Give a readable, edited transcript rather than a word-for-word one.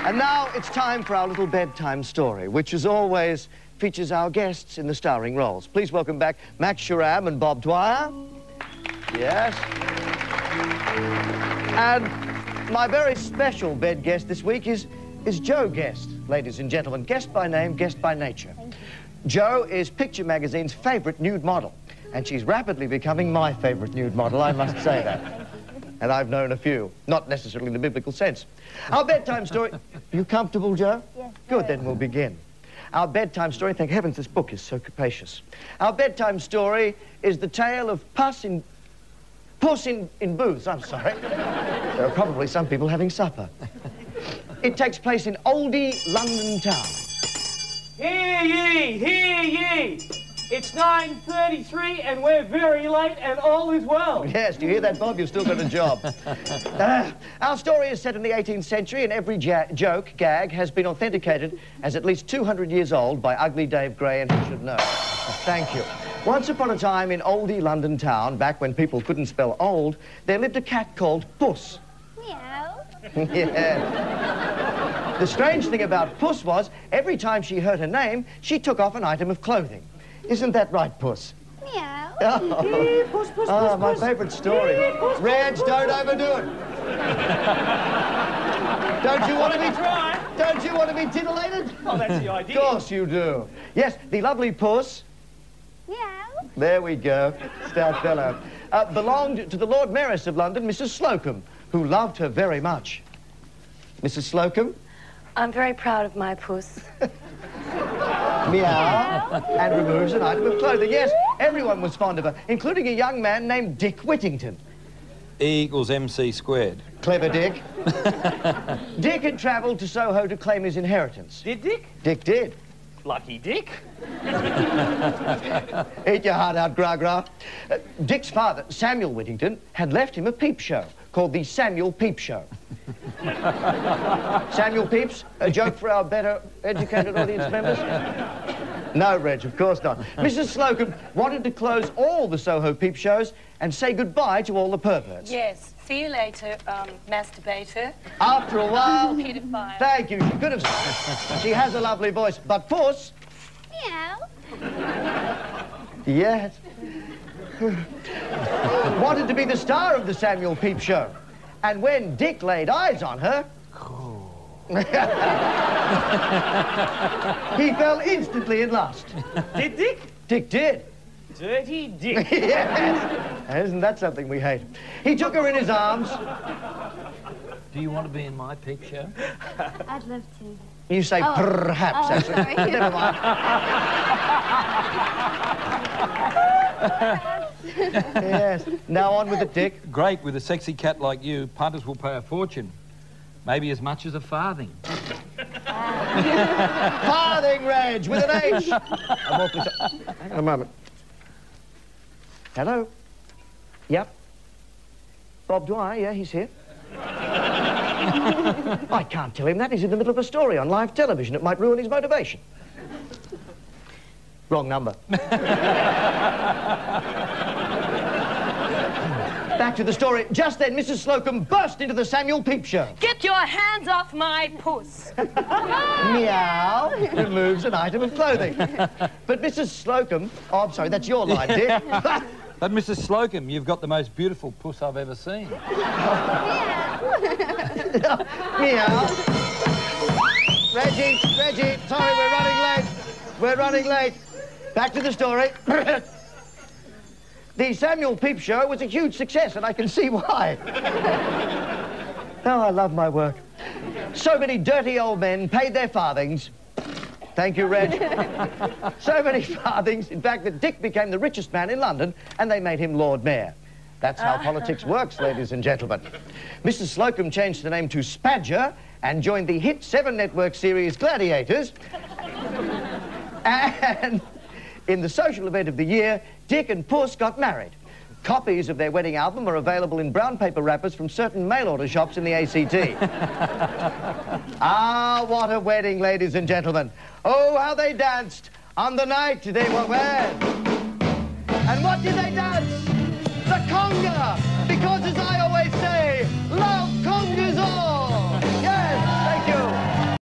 And now it's time for our little bedtime story, which as always features our guests in the starring roles. Please welcome back Max Sharam and Bob Dwyer. Yes. And my very special bed guest this week is Jo Guest, ladies and gentlemen. Guest by name, guest by nature. Thank you. Jo is Picture Magazine's favourite nude model, and she's rapidly becoming my favourite nude model, I must say that. And I've known a few, not necessarily in the biblical sense. Our bedtime story... You comfortable, Jo? Yes. Good, then we'll begin. Our bedtime story... Thank heavens this book is so capacious. Our bedtime story is the tale of Puss in Booths, I'm sorry. There are probably some people having supper. It takes place in oldie London town. Hear ye, hear ye! It's 9:33 and we're very late and all is well. Yes, do you hear that, Bob? You've still got a job. Our story is set in the 18th century and every joke, gag, has been authenticated as at least 200 years old by ugly Dave Gray, and he should know. Thank you. Once upon a time in oldie London town, back when people couldn't spell old, there lived a cat called Puss. Meow. Yeah. The strange thing about Puss was, every time she heard her name, she took off an item of clothing. Isn't that right, Puss? Meow. Oh, Puss, Puss, oh Puss, my Puss. favourite story. Puss, Reg, don't overdo it. Don't you want to be... Try. Don't you want to be titillated? Oh, that's the idea. Of course you do. Yes, the lovely Puss, Meow. there we go, stout fellow, belonged to the Lord Mayoress of London, Mrs. Slocum, who loved her very much. Mrs. Slocum? I'm very proud of my Puss. Meow. And removes an item of clothing. Yes, everyone was fond of her, including a young man named Dick Whittington. E = MC squared. Clever Dick. Dick had travelled to Soho to claim his inheritance. Did Dick? Dick did. Lucky Dick. Eat your heart out, Gra-Gra. Dick's father, Samuel Whittington, had left him a peep show called the Samuel Peep Show. Samuel Peeps, a joke for our better educated audience members? No, Reg, of course not. Mrs. Slocum wanted to close all the Soho peep shows and say goodbye to all the perverts. Yes. See you later, masturbator. After a while... Pedophile. Thank you. She could have... She has a lovely voice. But Puss... Meow. Yes. Wanted to be the star of the Samuel Peep Show. And when Dick laid eyes on her... he fell instantly in lust. Did Dick? Dick did. Dirty Dick. Yes. Isn't that something we hate? He took her in his arms. Do you want to be in my peep show? I'd love to. You say perhaps, Oh, actually. sorry. Never mind. Yes. Now on with it, Dick. Great, with a sexy cat like you, punters will pay a fortune. Maybe as much as a farthing. Farthing, Reg, with an H. I'm awfully sorry. Hang on a moment. Hello? Yep. Bob Dwyer, yeah, he's here. I can't tell him that. He's in the middle of a story on live television. It might ruin his motivation. Wrong number. Back to the story. Just then, Mrs. Slocum burst into the Samuel Peep Show. Get your hands off my Puss. Meow. Removes an item of clothing. But Mrs. Slocum... Oh, I'm sorry, that's your line, Dick. But Mrs. Slocum, you've got the most beautiful puss I've ever seen. Meow. Reggie, sorry, we're running late. We're running late. Back to the story. The Samuel Peep Show was a huge success, and I can see why. Oh, I love my work. So many dirty old men paid their farthings. Thank you, Reg. So many farthings, in fact, that Dick became the richest man in London, and they made him Lord Mayor. That's how politics works, ladies and gentlemen. Mrs. Slocum changed the name to Spadger and joined the hit 7 network series Gladiators. And in the social event of the year, Dick and Puss got married. Copies of their wedding album are available in brown paper wrappers from certain mail-order shops in the ACT. Ah, what a wedding, ladies and gentlemen. Oh, how they danced on the night they were wed. And what did they dance? The conga, because as